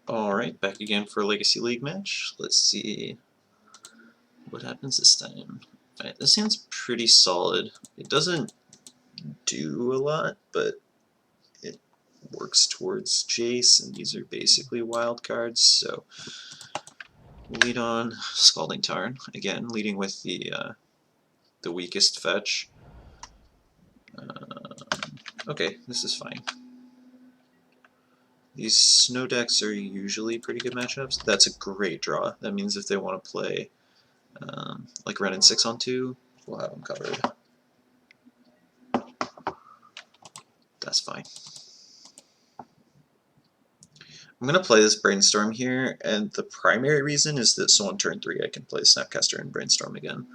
Alright, back again for a Legacy League match. Let's see what happens this time. Alright, this hand's pretty solid. It doesn't do a lot, but it works towards Jace, and these are basically wild cards, so lead on Scalding Tarn, again, leading with the weakest fetch. Okay, this is fine. These snow decks are usually pretty good matchups. That's a great draw. That means if they want to play like Ren and 6 on 2, we'll have them covered. That's fine. I'm going to play this Brainstorm here, and the primary reason is that so on turn 3 I can play Snapcaster and Brainstorm again.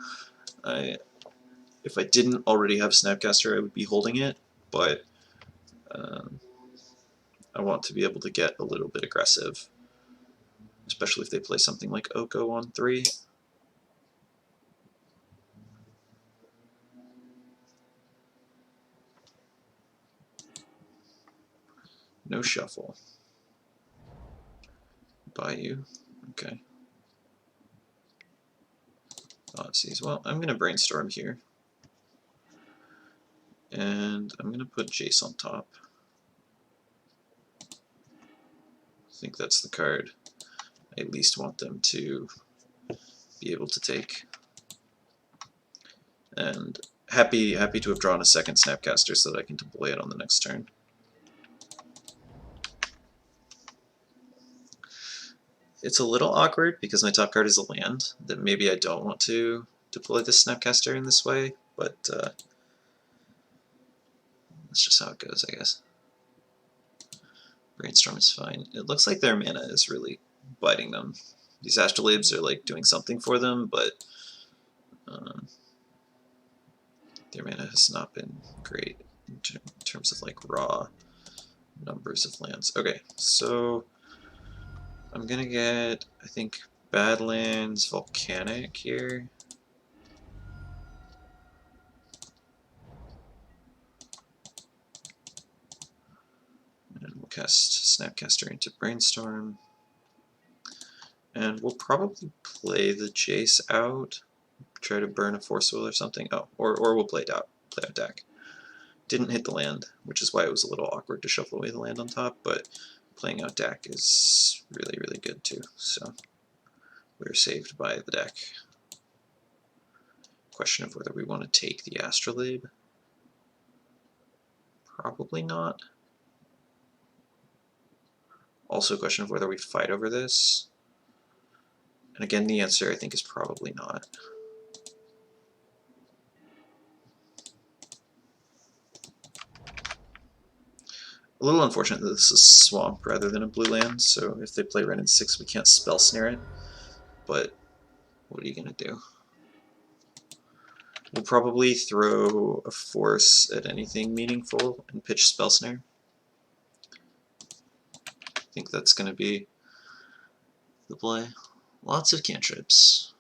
If I didn't already have Snapcaster, I would be holding it, but I want to be able to get a little bit aggressive, especially if they play something like Oko on 3. No shuffle. Bayou. Okay. Odysseys. Well, I'm going to Brainstorm here. And I'm going to put Jace on top. I think that's the card I at least want them to be able to take. And happy to have drawn a second Snapcaster so that I can deploy it on the next turn. It's a little awkward because my top card is a land that maybe I don't want to deploy this Snapcaster in this way, but that's just how it goes, I guess. Brainstorm is fine. It looks like their mana is really biting them. These Astrolabes are like doing something for them, but their mana has not been great in terms of like raw numbers of lands. Okay, so I'm gonna get, I think, Badlands Volcanic here. And we'll cast Snapcaster into Brainstorm. And we'll probably play the Jace out, try to burn a Force Will or something. Oh, or we'll play out deck. Didn't hit the land, which is why it was a little awkward to shuffle away the land on top, but playing out deck is really, really good too. So we're saved by the deck. Question of whether we want to take the Astrolabe. Probably not. Also a question of whether we fight over this. And again, the answer I think is probably not. A little unfortunate that this is Swamp rather than a blue land, so if they play Ren and 6 we can't Spell Snare it, but what are you going to do? We'll probably throw a Force at anything meaningful and pitch Spell Snare. I think that's going to be the play. Lots of cantrips.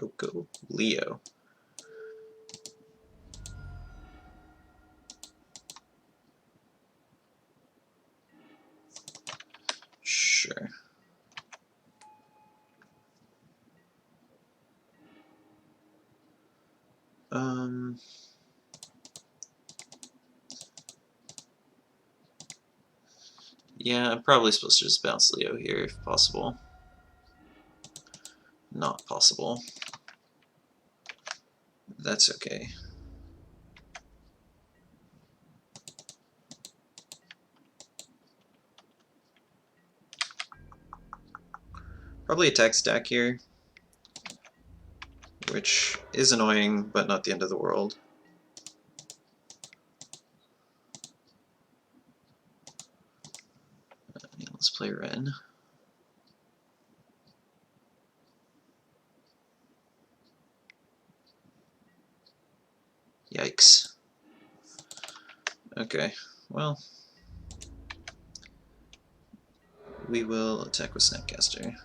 Oko, Leo. Sure. Yeah, I'm probably supposed to just bounce Leo here if possible. Not possible. That's okay. Probably attack stack here, which is annoying, but not the end of the world. Let's play Ren. Yikes. Okay, well, we will attack with Snapcaster.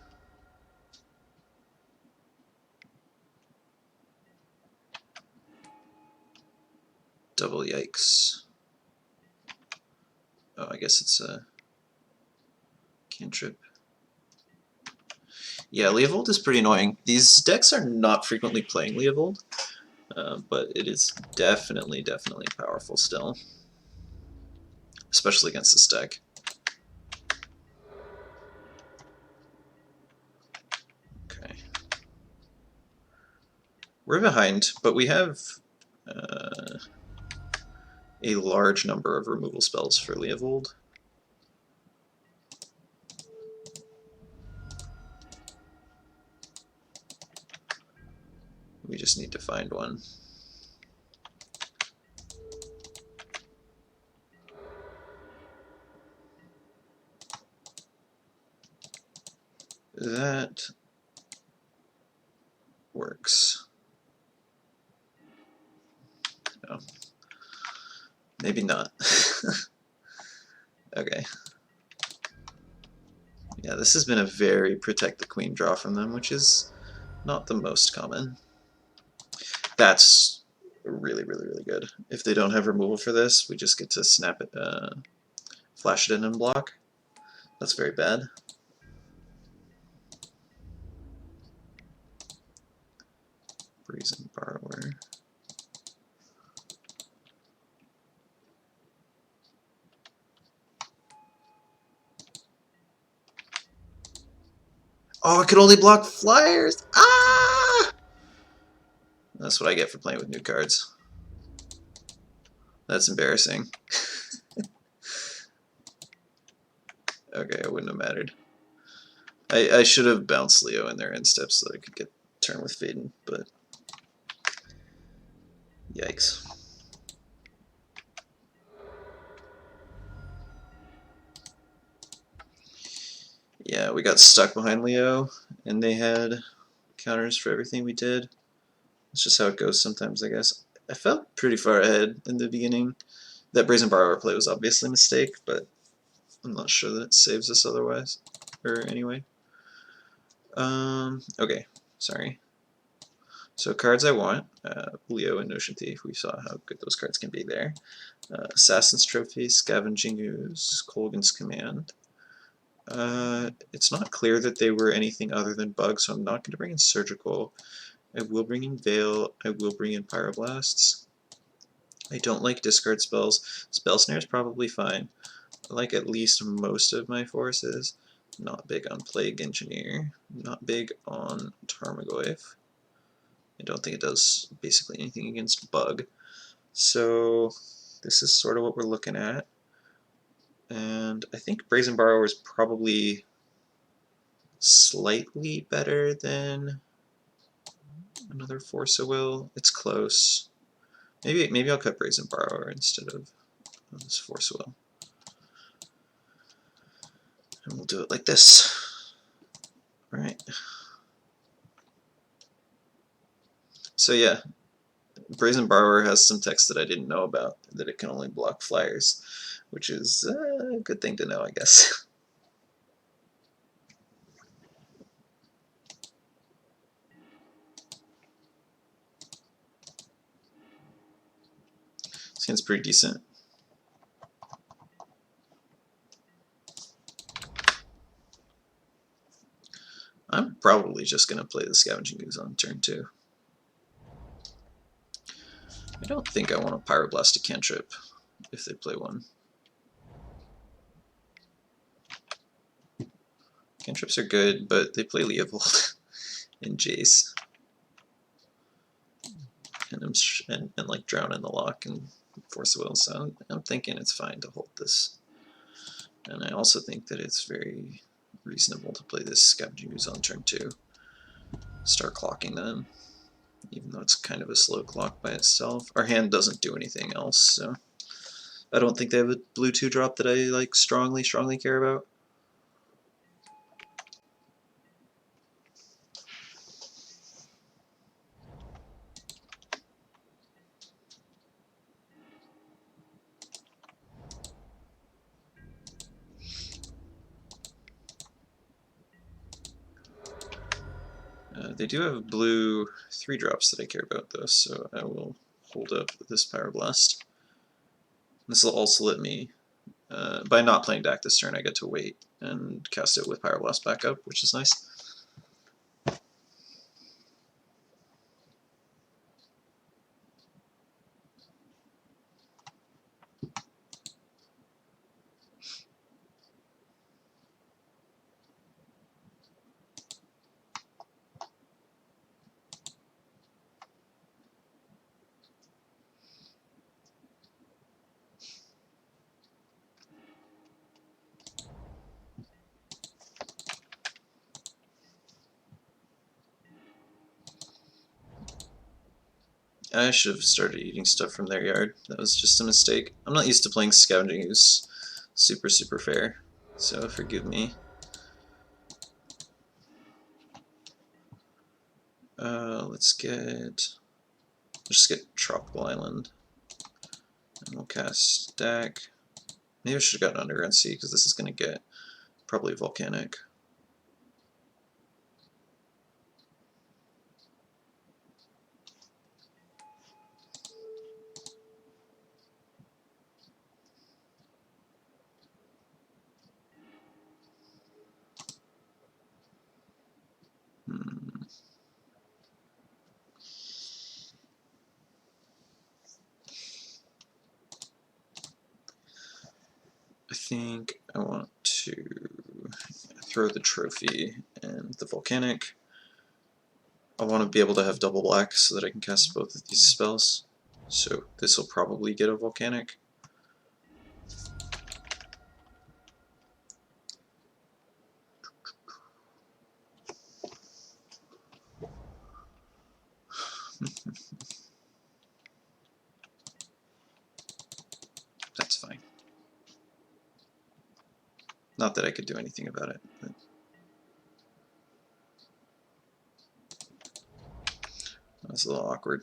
double yikes. Oh, I guess it's a cantrip. Yeah, Leovold is pretty annoying. These decks are not frequently playing Leovold, but it is definitely powerful still, especially against this deck. Okay. We're behind, but we have a large number of removal spells for Leovold. We just need to find one. That works. No. Maybe not. Okay. Yeah, this has been a very protect the queen draw from them, which is not the most common. That's really good. If they don't have removal for this, we just get to snap it, flash it in and block. That's very bad. Brazen Borrower. Oh, I could only block flyers! Ah! That's what I get for playing with new cards. That's embarrassing. Okay, it wouldn't have mattered. I should have bounced Leo in there instead so that I could get turn with Faden, but yikes. Yeah, we got stuck behind Leo, and they had counters for everything we did. It's just how it goes sometimes, I guess. I felt pretty far ahead in the beginning. That Brazen Borrower play was obviously a mistake, but I'm not sure that it saves us otherwise. Or anyway. Okay, sorry. So cards I want, Leo and Notion Thief, we saw how good those cards can be there. Assassin's Trophy, Scavenging Ooze, Kolaghan's Command. It's not clear that they were anything other than bugs, so I'm not going to bring in Surgical. I will bring in Veil, I will bring in Pyroblasts. I don't like discard spells. Spell Snare is probably fine. I like at least most of my forces. Not big on Plague Engineer. Not big on Tarmogoyf. I don't think it does basically anything against Bug. So this is sort of what we're looking at. And I think Brazen Borrower is probably slightly better than another Force of Will. It's close. Maybe I'll cut Brazen Borrower instead of this Force of Will. And we'll do it like this. Alright. So yeah, Brazen Borrower has some text that I didn't know about, that it can only block flyers, which is a good thing to know, I guess. Seems pretty decent. I'm probably just going to play the Scavenging Ooze on turn 2. I don't think I want to Pyroblast a cantrip if they play one. Cantrips are good, but they play Leovold and Jace. And like Drown in the Lock and Force of Will, so I'm thinking it's fine to hold this. And I also think that it's very reasonable to play this Scavenging Ooze on turn 2. Start clocking them, even though it's kind of a slow clock by itself. Our hand doesn't do anything else, so I don't think they have a blue 2-drop that I like strongly care about. They do have blue 3-drops that I care about though, so I will hold up this Pyroblast. This will also let me, by not playing Dak this turn, I get to wait and cast it with Pyroblast backup, which is nice. I should have started eating stuff from their yard. That was just a mistake. I'm not used to playing Scavenging Ooze super fair, so forgive me. Let's just get Tropical Island, and we'll cast Dak. Maybe I should have gotten Underground Sea, because this is going to get probably Volcanic. I think I want to throw the Trophy and the Volcanic. I want to be able to have double black so that I can cast both of these spells. So this will probably get a Volcanic. That's fine. Not that I could do anything about it. But that's a little awkward.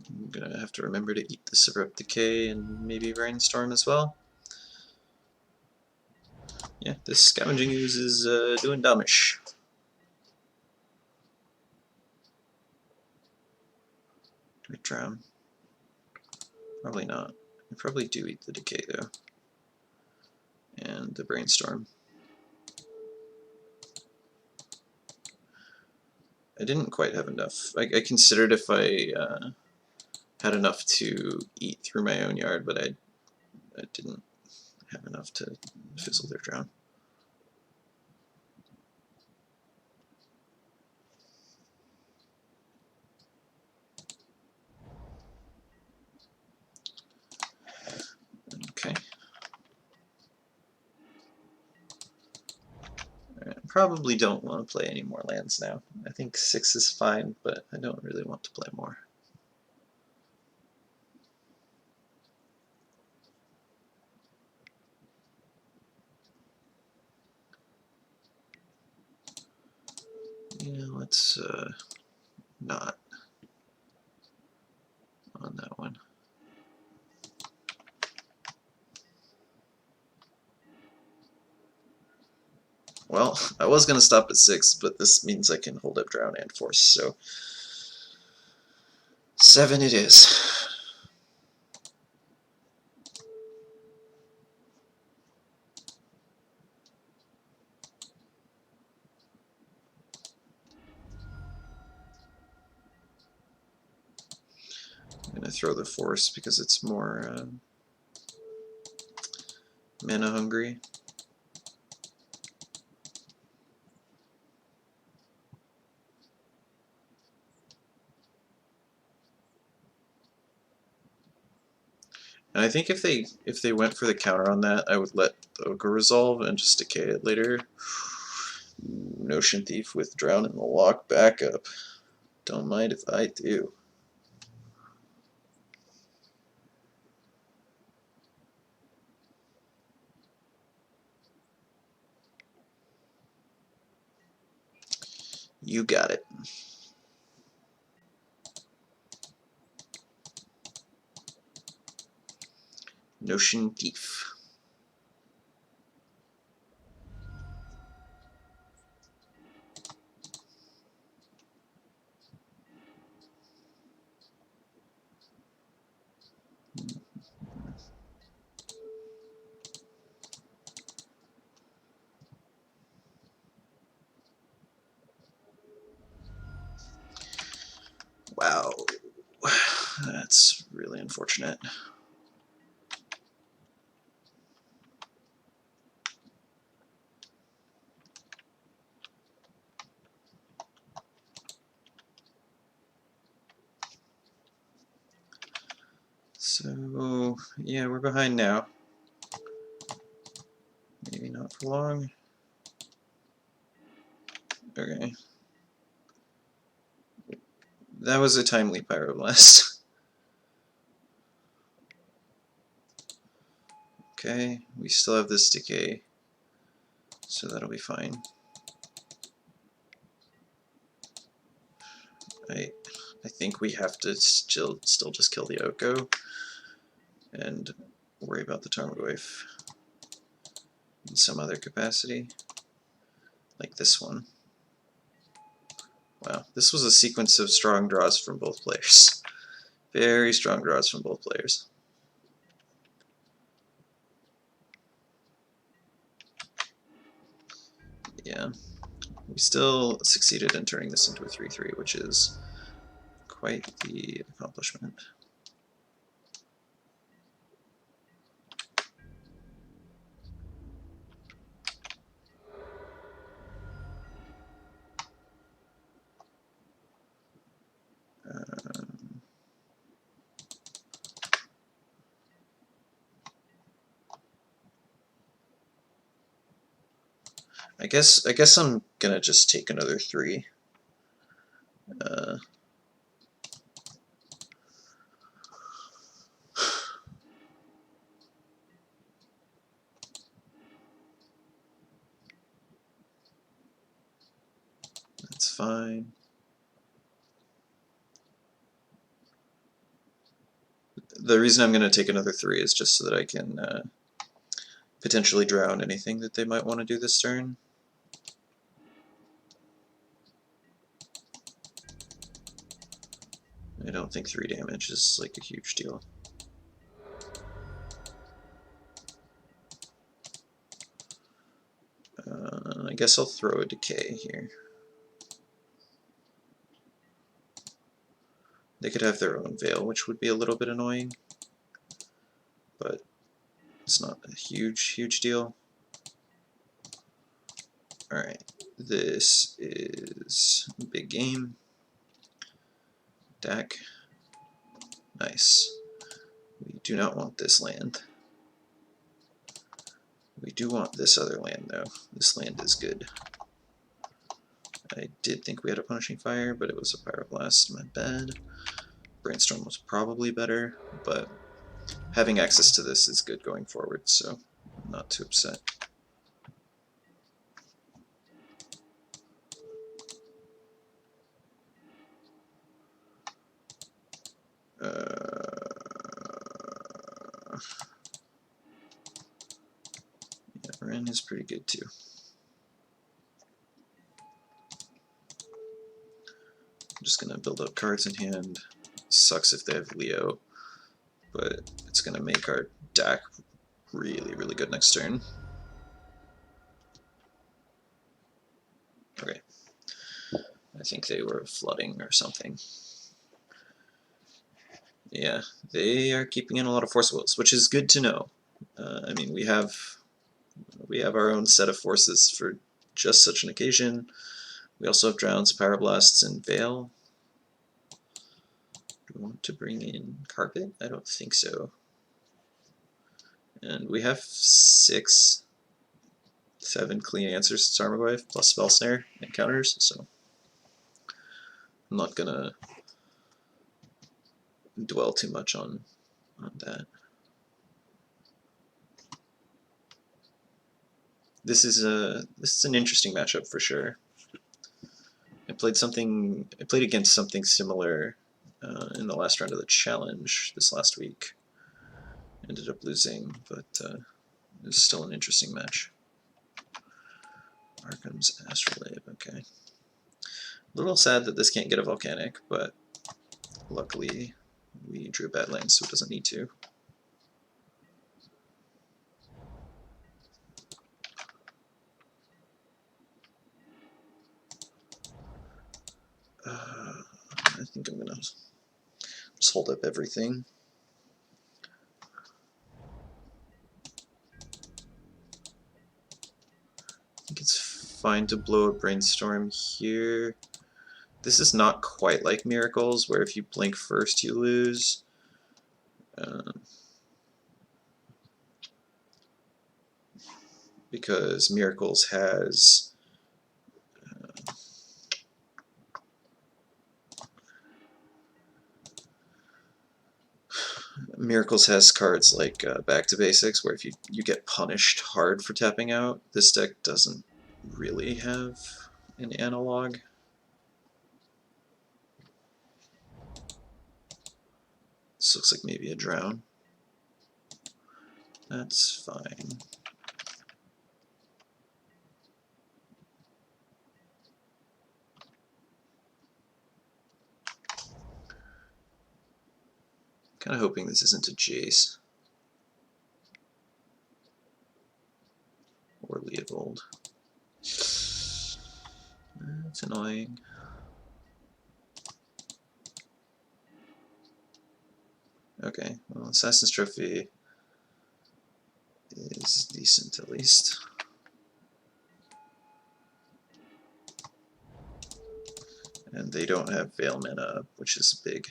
I'm gonna have to remember to eat this Abrupt Decay and maybe Brainstorm as well. Yeah, this Scavenging Ooze is doing dumbish. Do I drown? Probably not. I probably do eat the Decay though. And the Brainstorm. I didn't quite have enough. I considered if I had enough to eat through my own yard, but I didn't have enough to fizzle their drown. Okay. I probably don't want to play any more lands now. I think 6 is fine, but I don't really want to play more. Yeah, let's not on that one. Well, I was going to stop at 6, but this means I can hold up Drown and Force, so 7 it is. I'm going to throw the Force because it's more mana hungry. And I think if they went for the counter on that, I would let the Ogre resolve and just decay it later. Notion Thief with Drown in the Lock backup. Don't mind if I do. You got it. Notion Thief. Wow, that's really unfortunate. So, yeah, we're behind now. Maybe not for long. Okay. That was a timely Pyroblast. Okay, we still have this decay, so that'll be fine. I think we have to still just kill the Oko and worry about the Tarmogoyf in some other capacity, like this one. Wow, this was a sequence of strong draws from both players. Very strong draws from both players. Yeah, we still succeeded in turning this into a 3-3, which is quite the accomplishment. I guess I'm gonna just take another 3. That's fine. The reason I'm going to take another 3 is just so that I can potentially drown anything that they might want to do this turn. I don't think 3 damage is like a huge deal. I guess I'll throw a decay here. They could have their own veil, which would be a little bit annoying, but it's not a huge deal. Alright, this is big game. Dak. Nice. We do not want this land. We do want this other land, though. This land is good. I did think we had a Punishing Fire, but it was a Pyroblast. My bad. Brainstorm was probably better, but having access to this is good going forward, so I'm not too upset. Yeah, Ren is pretty good too. I'm just gonna build up cards in hand. Sucks if they have Leo, but it's gonna make our deck really good next turn. Okay. I think they were flooding or something. Yeah, they are keeping in a lot of Force Wills, which is good to know. I mean, we have our own set of forces for just such an occasion. We also have Drowns, Pyroblasts, and Veil. Do we want to bring in Carpet? I don't think so. And we have 6, 7 clean answers to Tarmogoyf, plus Spell Snare and counters, so I'm not gonna dwell too much on that. This is an interesting matchup for sure. I played against something similar in the last round of the challenge this last week. Ended up losing, but it was still an interesting match. Arkham's Astrolabe, okay. A little sad that this can't get a Volcanic, but luckily we drew Badlands, so it doesn't need to. I think I'm gonna just hold up everything. I think it's fine to blow a brainstorm here. This is not quite like Miracles, where if you blink first you lose. Because Miracles has cards like Back to Basics, where if you get punished hard for tapping out. This deck doesn't really have an analog. This looks like maybe a drown. That's fine. Kind of hoping this isn't a Jace. Or Leovold. That's annoying. Okay, well, Assassin's Trophy is decent at least. And they don't have Veil mana, which is big.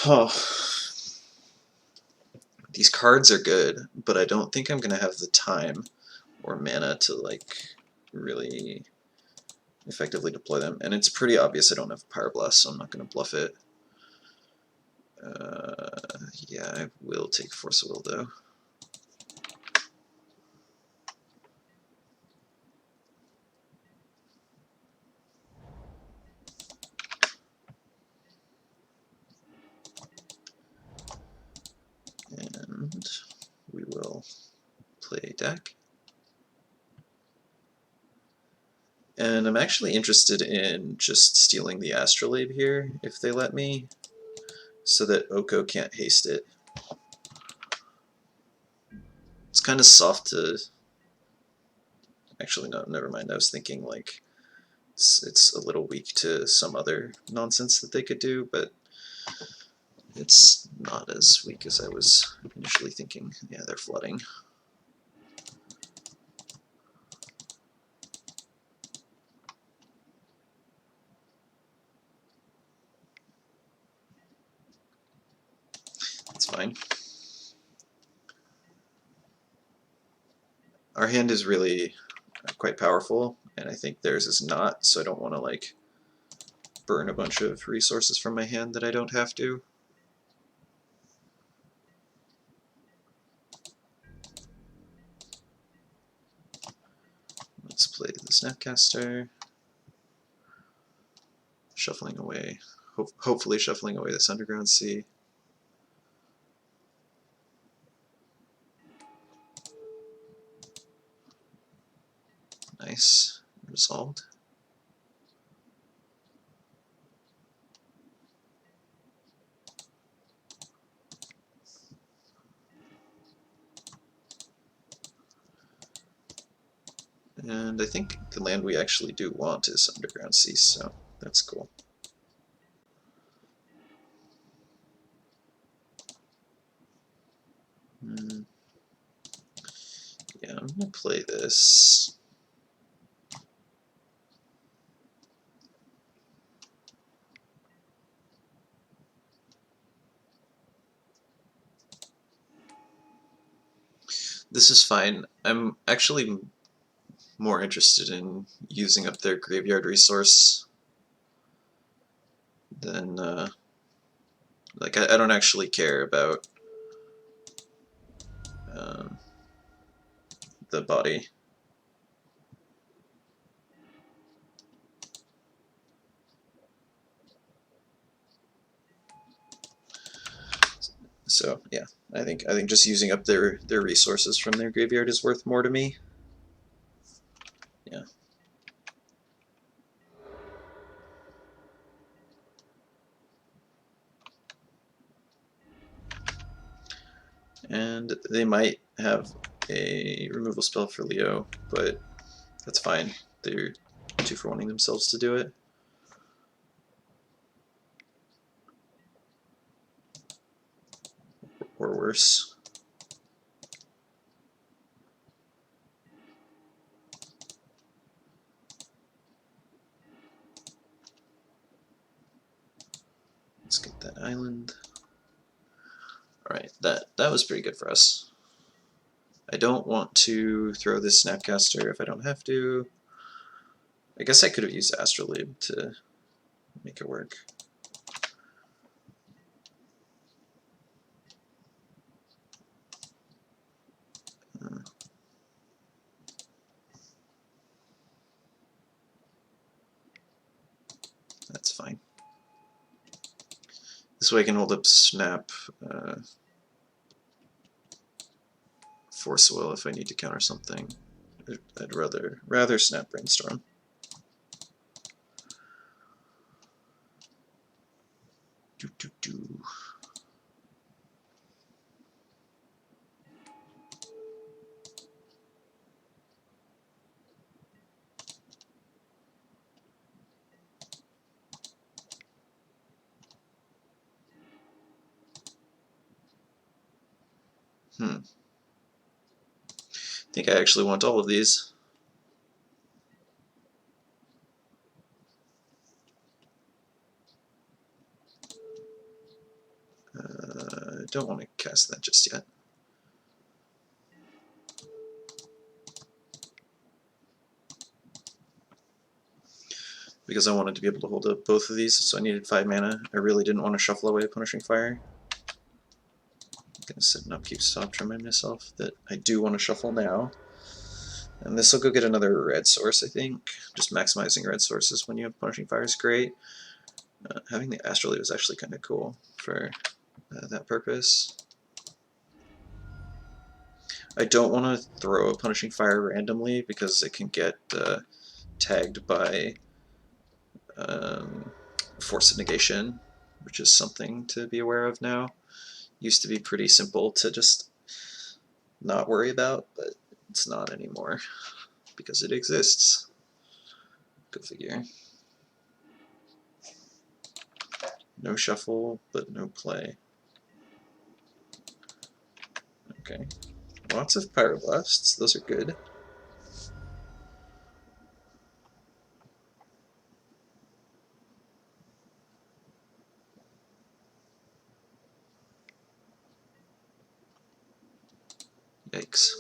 Oh. These cards are good, but I don't think I'm gonna have the time or mana to like really effectively deploy them. And it's pretty obvious I don't have Power Blast, so I'm not gonna bluff it. Yeah, I will take Force of Will though. And we will play deck. And I'm actually interested in just stealing the Astrolabe here, if they let me, so that Oko can't haste it. It's kind of soft to... Actually, no, never mind. I was thinking, like, it's a little weak to some other nonsense that they could do, but it's not as weak as I was initially thinking. Yeah, they're flooding. That's fine. Our hand is really quite powerful, and I think theirs is not, so I don't want to, like, burn a bunch of resources from my hand that I don't have to. Let's play the Snapcaster. Shuffling away, hopefully shuffling away this Underground Sea. Nice. Resolved. And I think the land we actually do want is Underground Sea, so that's cool. Yeah, I'm going to play this. This is fine. I'm actually more interested in using up their graveyard resource than, like, I don't actually care about the body. So yeah, I think just using up their resources from their graveyard is worth more to me. Yeah. And they might have a removal spell for Leo, but that's fine. They're 2-for-1ing themselves to do it. Or worse. Let's get that island. Alright, that was pretty good for us. I don't want to throw this Snapcaster if I don't have to. I guess I could have used Astrolabe to make it work. That's fine. This way I can hold up Snap, Force Will if I need to counter something. I'd rather Snap Brainstorm. Do do do. I think I actually want all of these. I don't want to cast that just yet. Because I wanted to be able to hold up both of these, so I needed 5 mana. I really didn't want to shuffle away Punishing Fire. I'm going to set an upkeep stop to remind myself that I do want to shuffle now. And this will go get another red source, I think. Just maximizing red sources when you have Punishing Fire is great. Having the Astrolabe is actually kind of cool for that purpose. I don't want to throw a Punishing Fire randomly because it can get tagged by Force of Negation, which is something to be aware of now. Used to be pretty simple to just not worry about, but it's not anymore because it exists. Go figure. No shuffle, but no play. Okay. Lots of Pyroblasts, those are good. Yikes.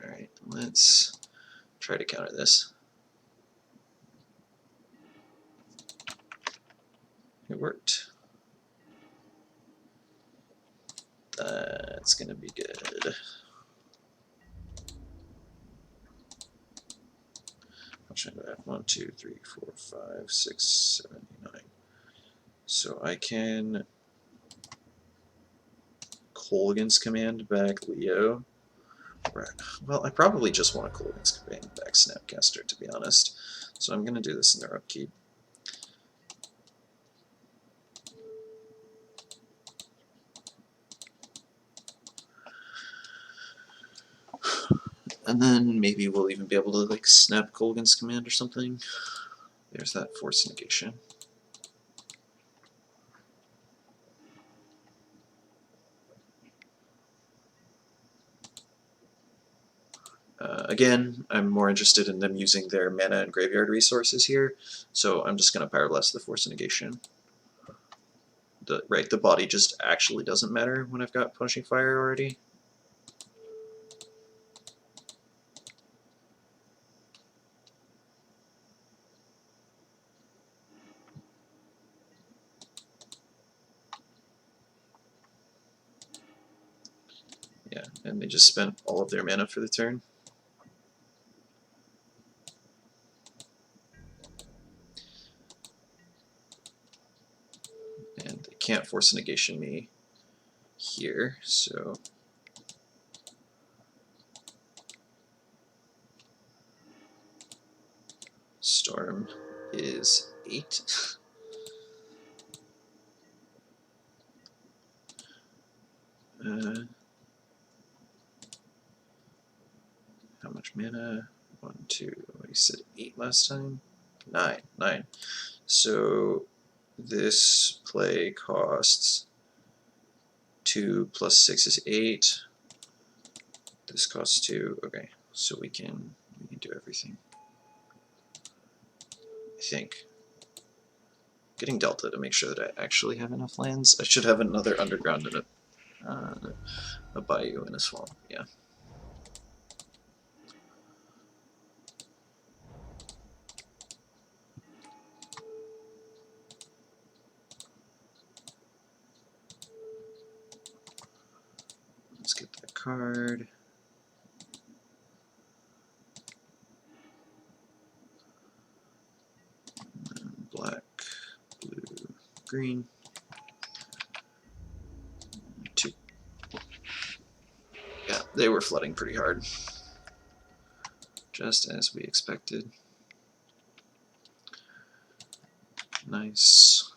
Alright, let's try to counter this. It worked. That's gonna be good. How should I have 1, 2, 3, 4, 5, 6, 7, 8, 9. So I can Kolaghan's Command back Leo. Well, I probably just want to Kolaghan's Command back Snapcaster, to be honest. So I'm going to do this in their upkeep. And then maybe we'll even be able to like snap Kolaghan's Command or something. There's that Force Negation. Again, I'm more interested in them using their mana and graveyard resources here, so I'm just going to Pyroblast the Force Negation. The body just actually doesn't matter when I've got Punishing Fire already. Yeah, and they just spent all of their mana for the turn. And they can't Force Negation me here, so Storm is 8. how much mana? 1, 2, you said 8 last time? 9. So this play costs 2 plus 6 is 8. This costs 2. Okay, so we can do everything. I think. Getting Delta to make sure that I actually have enough lands. I should have another underground and a bayou in a swamp. Yeah. Let's get that card. Black, blue, green. 2. Yeah, they were flooding pretty hard. Just as we expected. Nice.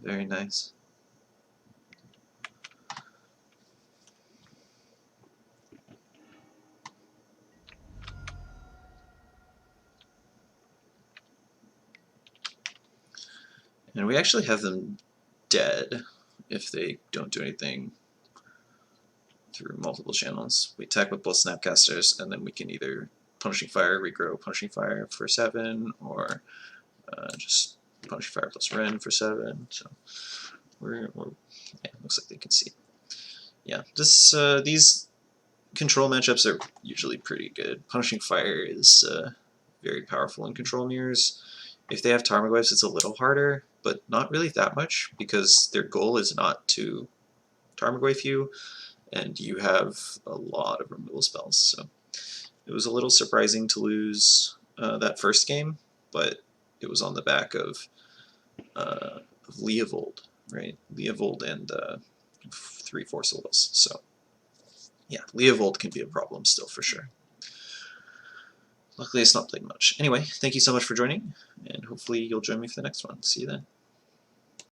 Very nice. And we actually have them dead if they don't do anything through multiple channels. We attack with both Snapcasters, and then we can either Punishing Fire, regrow Punishing Fire for 7, or just Punishing Fire plus Ren for 7. So we're yeah, looks like they can see. Yeah, this these control matchups are usually pretty good. Punishing Fire is very powerful in control mirrors. If they have Tarmogoyfs, it's a little harder, but not really that much, because their goal is not to Tarmogoyf you, and you have a lot of removal spells. So it was a little surprising to lose that first game, but it was on the back of Leovold, right? Leovold and 3 Force Wills. So yeah, Leovold can be a problem still for sure. Luckily, it's not played much. Anyway, thank you so much for joining, and hopefully you'll join me for the next one. See you then.